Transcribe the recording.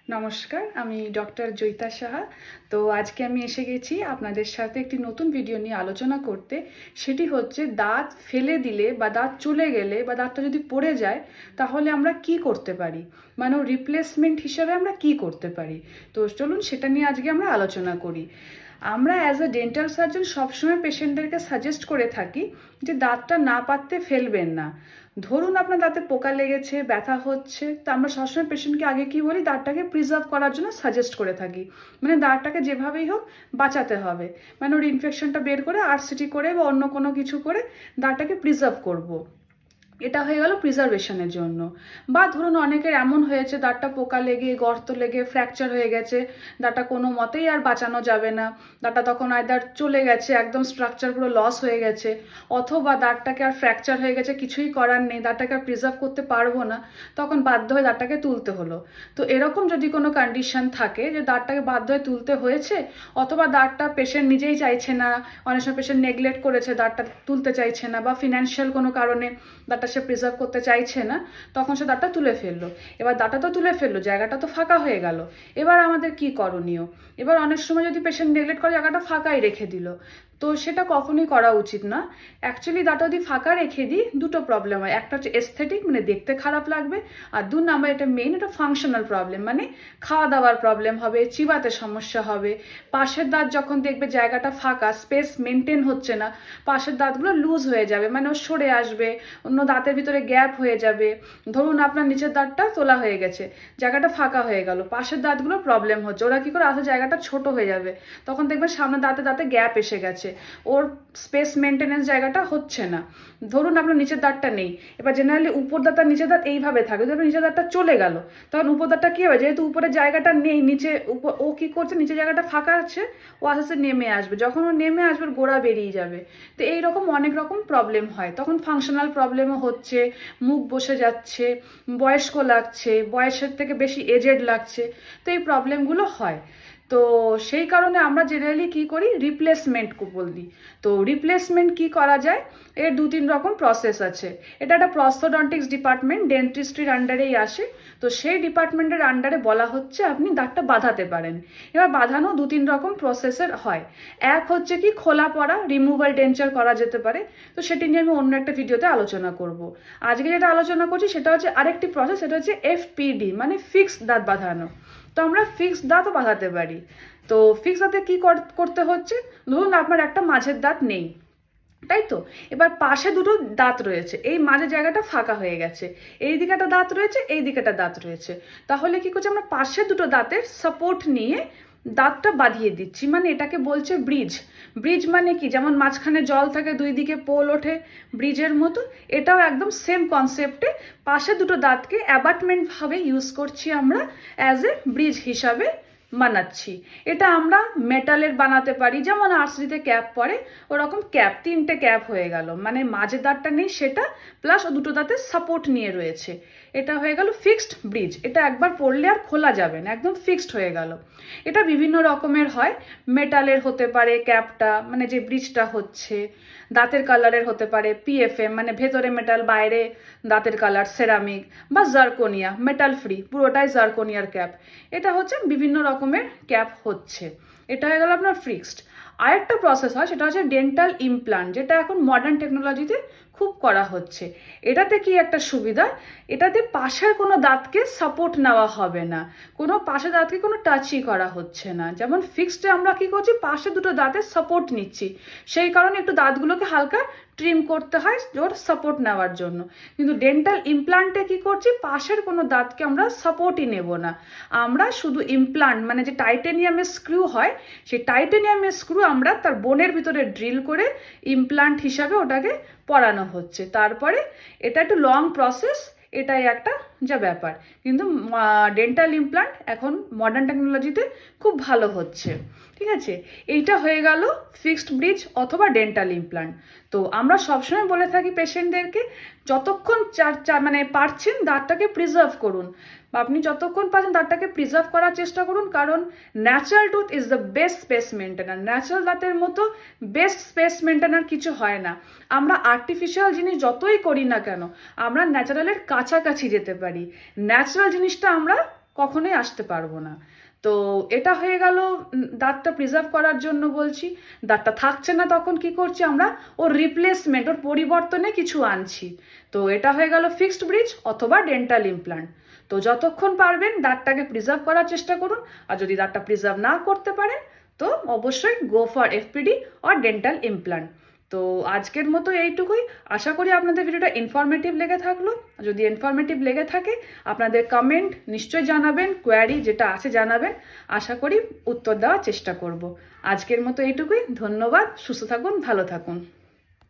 নমস্কার, আমি ডক্টর জয়িতা সাহা। তো আজকে আমি এসে গেছি আপনাদের সাথে একটি নতুন ভিডিও নিয়ে আলোচনা করতে। সেটি হচ্ছে দাঁত ফেলে দিলে বা দাঁত চলে গেলে বা দাঁতটা যদি পড়ে যায় তাহলে আমরা কি করতে পারি, মানে রিপ্লেসমেন্ট হিসাবে আমরা কি করতে পারি। তো চলুন সেটা নিয়ে আজকে আমরা আলোচনা করি। আমরা অ্যাজ আ ডেন্টাল সার্জন সবসময় পেশেন্টদেরকে সাজেস্ট করে থাকি যে দাঁতটা না পাততে ফেলবেন না। ধরুন আপনার দাঁতে পোকা লেগেছে, ব্যথা হচ্ছে, তো আমরা সবসময় পেশেন্টকে আগে কি বলি, দাঁতটাকে প্রিজার্ভ করার জন্য সাজেস্ট করে থাকি। মানে দাঁতটাকে যেভাবেই হোক বাঁচাতে হবে, মানে ওর ইনফেকশনটা বের করে আরসিটি করে বা অন্য কোনো কিছু করে দাঁতটাকে প্রিজার্ভ করব। এটা হয়ে গেল প্রিজার্ভেশনের জন্য। বা ধরুন অনেকের এমন হয়েছে দাঁতটা পোকা লেগে গর্ত লেগে ফ্র্যাকচার হয়ে গেছে, দাঁতটা কোনো মতেই আর বাঁচানো যাবে না, দাঁতটা তখন আইদার চলে গেছে, একদম স্ট্রাকচার পুরো লস হয়ে গেছে, অথবা দাঁতটাকে আর ফ্র্যাকচার হয়ে গেছে, কিছুই করার নেই, দাঁতটাকে আর প্রিজার্ভ করতে পারবো না, তখন বাধ্য হয়ে দাঁতটাকে তুলতে হলো। তো এরকম যদি কোনো কন্ডিশন থাকে যে দাঁতটাকে বাধ্য হয়ে তুলতে হয়েছে, অথবা দাঁতটা পেশেন্ট নিজেই চাইছে না, অনেক সময় পেশেন্ট নেগলেক্ট করেছে, দাঁতটা তুলতে চাইছে না, বা ফিনান্সিয়াল কোনো কারণে দাঁতটা সে প্রিজার্ভ করতে চাইছে না, তখন সে দাঁতটা তুলে ফেললো। এবার দাঁতটা তো তুলে ফেললো, জায়গাটা তো ফাঁকা হয়ে গেল। এবার আমাদের কি করণীয়? এবার অনেক সময় যদি পেশেন্ট নেগলেক্ট করে জায়গাটা ফাঁকাই রেখে দিল, তো সেটা কখনোই করা উচিত না। অ্যাকচুয়ালি দাঁতটা যদি ফাঁকা রেখে দিই, দুটো প্রবলেম হয়। একটা হচ্ছে এস্থেটিক, মানে দেখতে খারাপ লাগবে, আর দু নাম্বার এটা মেইন, এটা ফাংশনাল প্রবলেম, মানে খাওয়া দাওয়ার প্রবলেম হবে, চিবাতে সমস্যা হবে। পাশের দাঁত যখন দেখবে জায়গাটা ফাঁকা, স্পেস মেনটেন হচ্ছে না, পাশের দাঁতগুলো লুজ হয়ে যাবে, মানে ও সরে আসবে, অন্য দাঁতের ভিতরে গ্যাপ হয়ে যাবে। ধরুন আপনার নিচের দাঁতটা তোলা হয়ে গেছে, জায়গাটা ফাঁকা হয়ে গেল, পাশের দাঁতগুলো প্রবলেম হচ্ছে, ওরা কি করে আসলে জায়গাটা ছোট হয়ে যাবে, তখন দেখবেন সামনে দাঁতে দাঁতে গ্যাপ এসে গেছে, ওর স্পেস মেনটেনেন্স জায়গাটা হচ্ছে না। ধরুন আপনার নিচের দাঁতটা নেই, এবার জেনারেলি উপর দাঁত আর নিচের দাঁত এইভাবে থাকে, যদি নিচের দাঁতটা চলে গেল তখন উপর দাঁতটা কি হবে, যেহেতু উপরের জায়গাটা নেই, নিচে ও কি করছে, নিচে জায়গাটা ফাঁকা আছে, ও আস্তে আস্তে নেমে আসবে, যখন ও নেমে আসবে ওর গোড়া বেরিয়ে যাবে। তো এইরকম অনেক রকম প্রবলেম হয়, তখন ফাংশনাল প্রবলেমও হচ্ছে, মুখ বসে যাচ্ছে, বয়স্ক লাগছে, বয়সের থেকে বেশি এজেড লাগছে, তো এই প্রবলেমগুলো হয়। তো সেই কারণে আমরা জেনারেলি কি করি, রিপ্লেসমেন্ট বলি। তো রিপ্লেসমেন্ট কি করা যায়, এর দু তিন রকম প্রসেস আছে। এটা একটা প্রস্থোডন্টিক্স ডিপার্টমেন্ট, ডেন্টিস্ট্রির আন্ডারেই আসে। তো সেই ডিপার্টমেন্টের আন্ডারে বলা হচ্ছে আপনি দাঁতটা বাঁধাতে পারেন। এবার বাঁধানো দু তিন রকম প্রসেসের হয়। এক হচ্ছে কি খোলা পড়া, রিমুভাল ডেঞ্চার করা যেতে পারে। তো সেটি নিয়ে আমি অন্য একটা ভিডিওতে আলোচনা করব। আজকে যেটা আলোচনা করছি সেটা হচ্ছে আরেকটি প্রসেস, সেটা হচ্ছে এফপিডি, মানে ফিক্সড দাঁত বাঁধানো। তো আমরা ফিক্সড দাঁতও বাঁধাতে পারি। তো ফিক্সড দাঁতে কি করতে হচ্ছে, ধরুন আপনার একটা মাঝের দাঁত নেই, তাই তো, এবার পাশে দুটো দাঁত রয়েছে, এই মাঝের জায়গাটা ফাঁকা হয়ে গেছে, এই দিকে একটা দাঁত রয়েছে, এই দিকে একটা দাঁত রয়েছে। তাহলে কি করছে, আমরা পাশে দুটো দাঁতের সাপোর্ট নিয়ে দাঁতটা বাঁধিয়ে দিচ্ছি, মানে এটাকে বলছে ব্রিজ। ব্রিজ মানে কি, যেমন মাঝখানে জল থাকে, দুই দিকে পোল ওঠে, ব্রিজের মতো, এটাও একদম সেম কনসেপ্টে পাশে দুটো দাঁতকে অ্যাবাটমেন্ট ভাবে ইউজ করছি আমরা, অ্যাজ এ ব্রিজ হিসাবে বানাচ্ছি। এটা আমরা মেটালের বানাতে পারি, যেমন আরসিতে ক্যাপ পরে ওরকম ক্যাপ, তিনটে ক্যাপ হয়ে গেল, মানে মাঝের দাঁতটা নেই সেটা, প্লাস ও দুটো দাঁতের সাপোর্ট নিয়ে রয়েছে, এটা হয়ে গেল ফিক্সড ব্রিজ। এটা একবার পরলে আর খোলা যাবে না, একদম ফিক্সড হয়ে গেল। এটা বিভিন্ন রকমের হয়, মেটালের হতে পারে ক্যাপটা, মানে যে ব্রিজটা হচ্ছে, দাঁতের কালারের হতে পারে পিএফএম, মানে ভেতরে মেটাল বাইরে দাঁতের কালার সেরামিক, বা জার্কোনিয়া, মেটাল ফ্রি, পুরোটাই জার্কোনিয়ার ক্যাপ। এটা হচ্ছে বিভিন্ন রকমের ক্যাপ হচ্ছে, এটা হয়ে গেল আপনার ফিক্সড। আরেকটা প্রসেস হয়, সেটা হচ্ছে ডেন্টাল ইমপ্লান্ট, যেটা এখন মডার্ন টেকনোলজিতে খুব করা হচ্ছে। এটাতে কি একটা সুবিধা, এটাতে পাশের কোনো দাঁতকে সাপোর্ট নেওয়া হবে না, কোনো পাশের দাঁতকে কোনো টাচই করা হচ্ছে না। যেমন ফিক্সডে আমরা কি করছি, পাশে দুটো দাঁতের সাপোর্ট নিচ্ছি, সেই কারণে একটু দাঁতগুলোকে হালকা ট্রিম করতে হয় ওর সাপোর্ট নেওয়ার জন্য। কিন্তু ডেন্টাল ইমপ্লান্টে কি করছি, পাশের কোনো দাঁতকে আমরা সাপোর্টই নেব না, আমরা শুধু ইমপ্লান্ট, মানে যে টাইটেনিয়ামের স্ক্রু হয়, সেই টাইটেনিয়ামের স্ক্রু আমরা তার বোনের ভিতরে ড্রিল করে ইমপ্লান্ট হিসাবে ওটাকে পরানো হচ্ছে। তারপরে এটা একটু লং প্রসেস, এটাই একটা যা ব্যাপার, কিন্তু ডেন্টাল ইমপ্লান্ট এখন মডার্ন টেকনোলজিতে খুব ভালো হচ্ছে। ঠিক আছে, এইটা হয়ে গেল ফিক্সড ব্রিজ অথবা ডেন্টাল ইমপ্লান্ট। তো আমরা সবসময় বলে থাকি পেশেন্টদেরকে, যতক্ষণ মানে পারছেন দাঁতটাকে প্রিজার্ভ করুন, বা আপনি যতক্ষণ পারছেন দাঁতটাকে প্রিজার্ভ করার চেষ্টা করুন, কারণ natural tooth is the best space maintainer. Natural দাঁতের মতো বেস্ট স্পেস মেনটেনার কিছু হয় না। আমরা আর্টিফিশিয়াল জিনিস যতই করি না কেন, আমরা ন্যাচারালের কাছাকাছি যেতে পারি। ন্যাচারাল জিনিসটা আমরা কখনোই আসতে পারবো না। তো এটা হয়ে গেল দাঁতটা প্রিজার্ভ করার জন্য বলছি। দাঁতটা থাকছে না তখন কি করছি আমরা, ওর রিপ্লেসমেন্ট, ওর পরিবর্তনে কিছু আনছি। তো এটা হয়ে গেল ফিক্সড ব্রিজ অথবা ডেন্টাল ইমপ্লান্ট। তো যতক্ষণ পারবেন দাঁতটাকে প্রিজার্ভ করার চেষ্টা করুন। আর যদি দাঁতটা প্রিজার্ভ না করতে পারেন তো অবশ্যই go for FPD or dental implant. তো আজকের মতো এইটুকুই। আশা করি আপনাদের ভিডিওটা ইনফরমেটিভ লেগে থাকলো। যদি ইনফরমেটিভ লেগে থাকে আপনাদের কমেন্ট নিশ্চয়ই জানাবেন, কোয়ারি যেটা আছে জানাবেন। আশা করি উত্তর দেওয়ার চেষ্টা করব। আজকের মতো এইটুকুই। ধন্যবাদ। সুস্থ থাকুন, ভালো থাকুন।